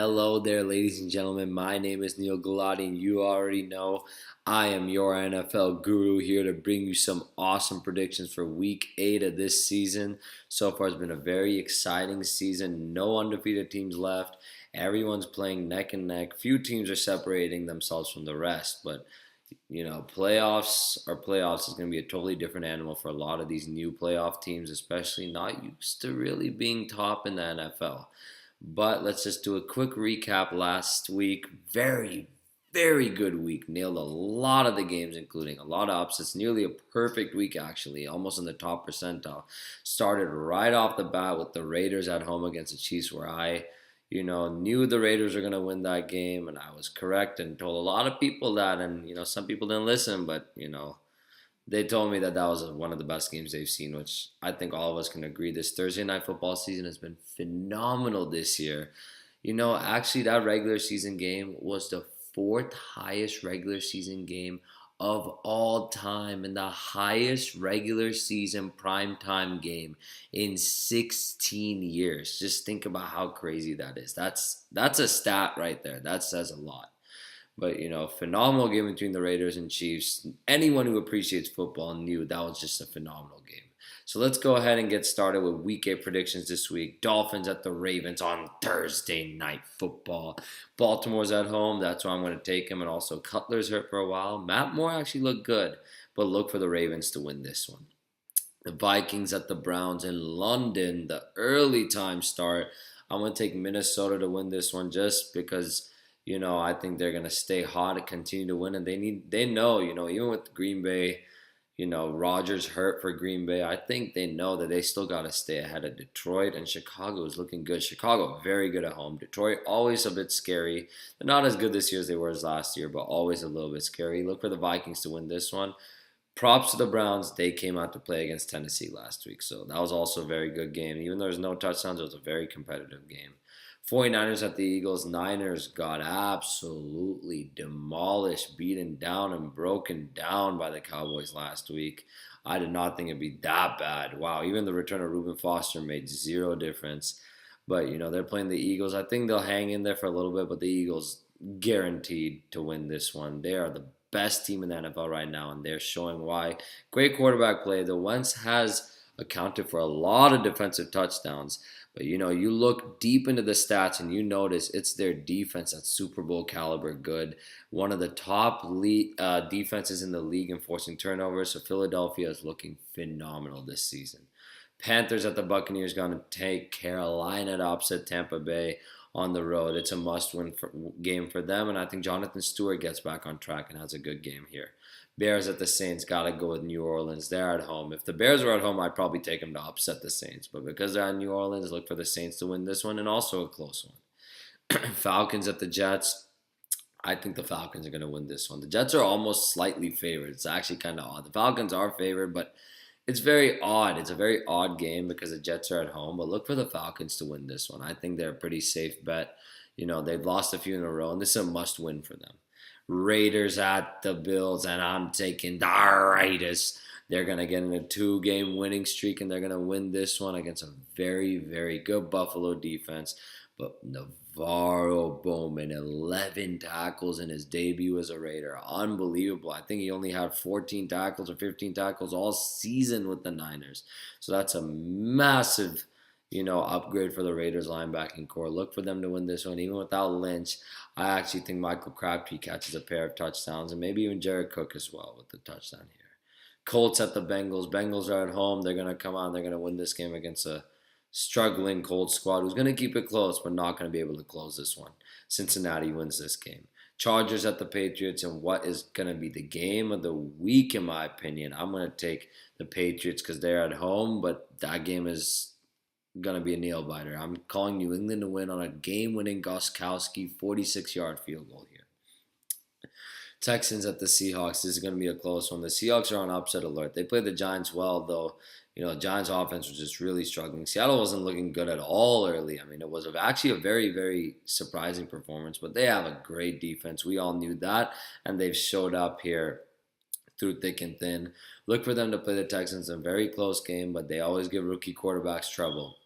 Hello there, ladies and gentlemen. My name is Neal, and you already know I am your NFL guru here to bring you some awesome predictions for Week 8 of this season. So far, it's been a very exciting season. No undefeated teams left. Everyone's playing neck and neck. Few teams are separating themselves from the rest, but playoffs are playoffs is going to be a totally different animal for a lot of these new playoff teams, especially not used to really being top in the NFL. But let's just do a quick recap last week. Very, very good week. Nailed a lot of the games, including a lot of upsets. Nearly a perfect week, actually, almost in the top percentile. Started right off the bat with the Raiders at home against the Chiefs, where I knew the Raiders were going to win that game, and I was correct and told a lot of people that, and, some people didn't listen, but, they told me that that was one of the best games they've seen, which I think all of us can agree. This Thursday night football season has been phenomenal this year. Actually, that regular season game was the fourth highest regular season game of all time and the highest regular season primetime game in 16 years. Just think about how crazy that is. That's a stat right there. That says a lot. But, phenomenal game between the Raiders and Chiefs. Anyone who appreciates football knew that was just a phenomenal game. So let's go ahead and get started with Week 8 predictions this week. Dolphins at the Ravens on Thursday night football. Baltimore's at home. That's why I'm going to take him. And also Cutler's hurt for a while. Matt Moore actually looked good, but look for the Ravens to win this one. The Vikings at the Browns in London. The early time start. I'm going to take Minnesota to win this one just because I think they're gonna stay hot and continue to win, and they know, even with Green Bay, Rodgers hurt for Green Bay. I think they know that they still gotta stay ahead of Detroit, and Chicago is looking good. Chicago very good at home. Detroit always a bit scary. They're not as good this year as they were last year, but always a little bit scary. Look for the Vikings to win this one. Props to the Browns. They came out to play against Tennessee last week, so that was also a very good game. Even though there's no touchdowns, it was a very competitive game. 49ers at the Eagles. Niners got absolutely demolished, beaten down, and broken down by the Cowboys last week. I did not think it'd be that bad. Wow, even the return of Reuben Foster made zero difference. But, they're playing the Eagles. I think they'll hang in there for a little bit, but the Eagles guaranteed to win this one. They are the best team in the NFL right now, and they're showing why. Great quarterback play. The Wentz has accounted for a lot of defensive touchdowns. But, you look deep into the stats and you notice it's their defense that's Super Bowl caliber good. One of the top defenses in the league in forcing turnovers. So Philadelphia is looking phenomenal this season. Panthers at the Buccaneers going to take Carolina to upset Tampa Bay on the road. It's a must-win game for them, and I think Jonathan Stewart gets back on track and has a good game here. Bears at the Saints, got to go with New Orleans. They're at home. If the Bears were at home, I'd probably take them to upset the Saints. But because they're in New Orleans, look for the Saints to win this one, and also a close one. Falcons at the Jets. I think the Falcons are going to win this one. The Jets are almost slightly favored. It's actually kind of odd. The Falcons are favored, but it's very odd. It's a very odd game because the Jets are at home. But look for the Falcons to win this one. I think they're a pretty safe bet. They've lost a few in a row, and this is a must-win for them. Raiders at the Bills, and I'm taking the Raiders. They're going to get in a 2-game winning streak, and they're going to win this one against a very, very good Buffalo defense. But Navarro Bowman, 11 tackles in his debut as a Raider. Unbelievable. I think he only had 14 tackles or 15 tackles all season with the Niners. So that's a massive upgrade for the Raiders linebacking core. Look for them to win this one. Even without Lynch, I actually think Michael Crabtree catches a pair of touchdowns, and maybe even Jared Cook as well with the touchdown here. Colts at the Bengals. Bengals are at home. They're going to come out and they're going to win this game against a struggling Colts squad who's going to keep it close but not going to be able to close this one. Cincinnati wins this game. Chargers at the Patriots, and what is going to be the game of the week in my opinion. I'm going to take the Patriots because they're at home, but that game is going to be a nail biter. I'm calling New England to win on a game-winning Gostkowski 46-yard field goal here. Texans at the Seahawks. This is going to be a close one. The Seahawks are on upset alert. They played the Giants well, though. The Giants' offense was just really struggling. Seattle wasn't looking good at all early. It was actually a very, very surprising performance, but they have a great defense. We all knew that, and they've showed up here through thick and thin. Look for them to play the Texans in a very close game, but they always give rookie quarterbacks trouble.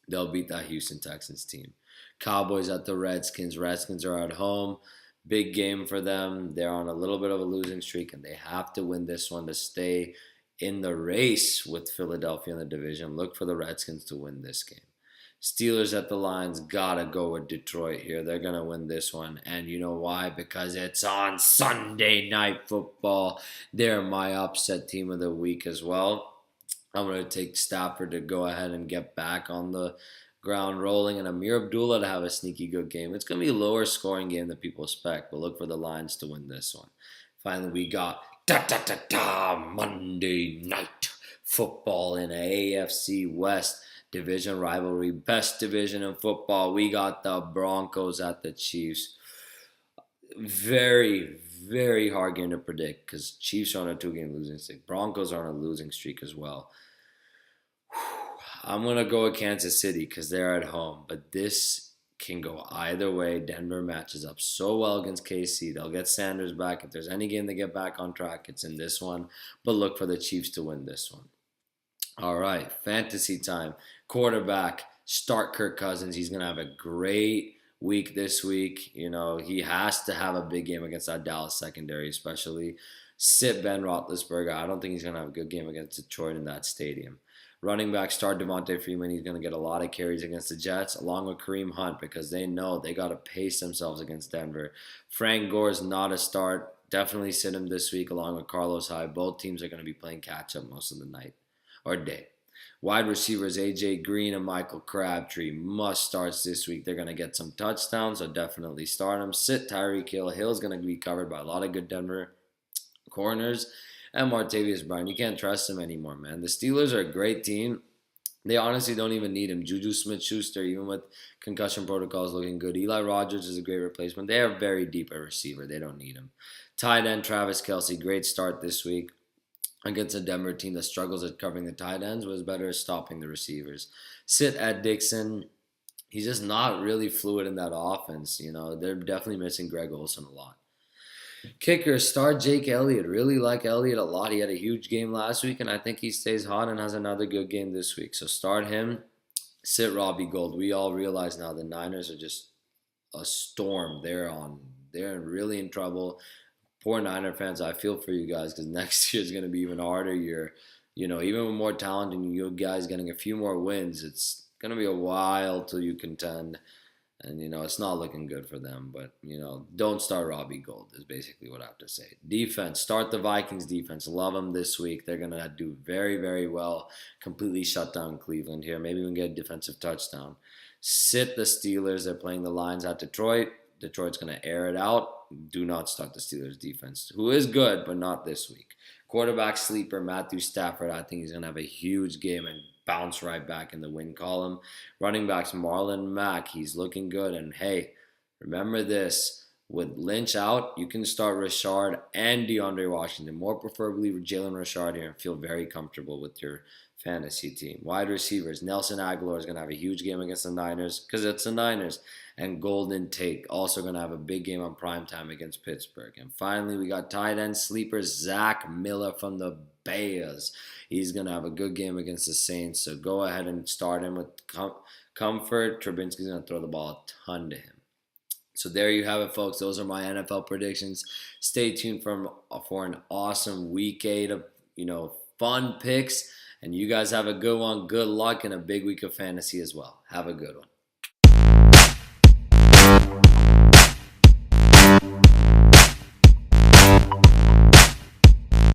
They'll beat that Houston Texans team. Cowboys at the Redskins. Redskins are at home. Big game for them. They're on a little bit of a losing streak, and they have to win this one to stay in the race with Philadelphia in the division. Look for the Redskins to win this game. Steelers at the Lions, gotta go with Detroit here. They're gonna win this one. And you know why? Because it's on Sunday Night Football. They're my upset team of the week as well. I'm gonna take Stafford to go ahead and get back on the ground rolling, and Amir Abdullah to have a sneaky good game. It's gonna be a lower scoring game than people expect, but look for the Lions to win this one. Finally, we got Monday Night Football in a AFC West division rivalry, best division in football. We got the Broncos at the Chiefs. Very, very hard game to predict because Chiefs are on a 2-game losing streak. Broncos are on a losing streak as well. I'm going to go with Kansas City because they're at home, but this can go either way. Denver matches up so well against KC. They'll get Sanders back. If there's any game they get back on track, it's in this one, but look for the Chiefs to win this one. All right, fantasy time. Quarterback, start Kirk Cousins. He's going to have a great week this week. You know, he has to have a big game against that Dallas secondary, especially. Sit Ben Roethlisberger. I don't think he's going to have a good game against Detroit in that stadium. Running back, start Devonta Freeman. He's going to get a lot of carries against the Jets, along with Kareem Hunt, because they know they got to pace themselves against Denver. Frank Gore is not a start. Definitely sit him this week, along with Carlos Hyde. Both teams are going to be playing catch-up most of the night or day. Wide receivers, A.J. Green and Michael Crabtree, must starts this week. They're going to get some touchdowns, so definitely start them. Sit Tyreke Hill. Hill's going to be covered by a lot of good Denver corners. And Martavis Bryant, you can't trust him anymore, man. The Steelers are a great team. They honestly don't even need him. Juju Smith-Schuster, even with concussion protocols, looking good. Eli Rogers is a great replacement. They are very deep at receiver. They don't need him. Tight end, Travis Kelce, great start this week against a Denver team that struggles at covering the tight ends, was better at stopping the receivers. Sit at Dickson. He's just not really fluid in that offense. You know, they're definitely missing Greg Olsen a lot. Kicker, start Jake Elliott. Really like Elliott a lot. He had a huge game last week, and I think he stays hot and has another good game this week. So start him. Sit Robbie Gould. We all realize now the Niners are just a storm. They're really in trouble. Poor Niner fans, I feel for you guys because next year is going to be even harder year. You know, even with more talent and you guys getting a few more wins, it's going to be a while till you contend. And, you know, it's not looking good for them. But, you know, don't start Robbie Gould is basically what I have to say. Defense. Start the Vikings defense. Love them this week. They're going to do very, very well. Completely shut down Cleveland here. Maybe we can get a defensive touchdown. Sit the Steelers. They're playing the Lions at Detroit. Detroit's going to air it out. Do not start the Steelers defense, who is good, but not this week. Quarterback sleeper, Matthew Stafford. I think he's going to have a huge game and bounce right back in the win column. Running backs, Marlon, Mack. He's looking good. And, hey, remember this. With Lynch out, you can start Richard and DeAndre Washington. More preferably Jalen Richard here and feel very comfortable with your fantasy team. Wide receivers, Nelson Agholor is going to have a huge game against the Niners because it's the Niners. And Gould and Tate also going to have a big game on primetime against Pittsburgh. And finally, we got tight end sleepers, Zach Miller from the Bears. He's going to have a good game against the Saints. So go ahead and start him with comfort. Trubinsky's going to throw the ball a ton to him. So there you have it, folks. Those are my NFL predictions. Stay tuned for an awesome week 8 of, fun picks. And you guys have a good one. Good luck and a big week of fantasy as well. Have a good one.